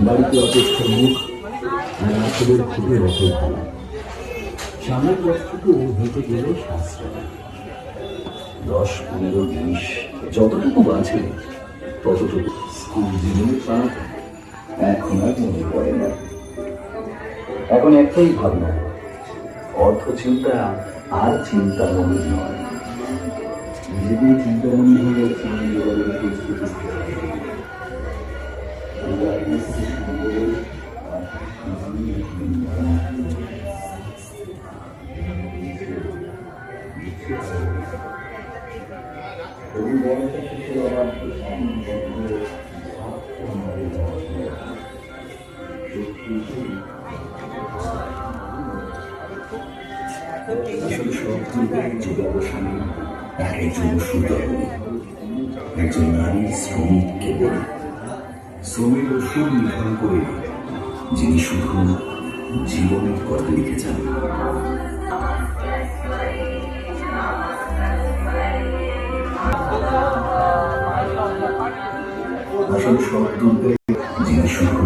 বাড়িতে অপেক্ষ মুখ আর আসলের খুবই রকম ভালো। সামনের পথটুকু হেঁটে গেলে সাশ্রয় 10-15-20 যতটুকু বাঁচে ততটুকু। স্কুল জীবনের পাঠ এখন আর মনে পড়ে না। এখন একটাই ভাবনা, অর্থ চিন্তা আর চিন্তামণি নয়। নিজেদের চিন্তামণি হয়ে একজন সুতরাং একজন নারী শ্রমিককে বলে শ্রমের ওষুধ নির্ধারণ করে যিনি শুধু জীবনের কথা লিখে যান। আসল শব্দ যিনি শুধু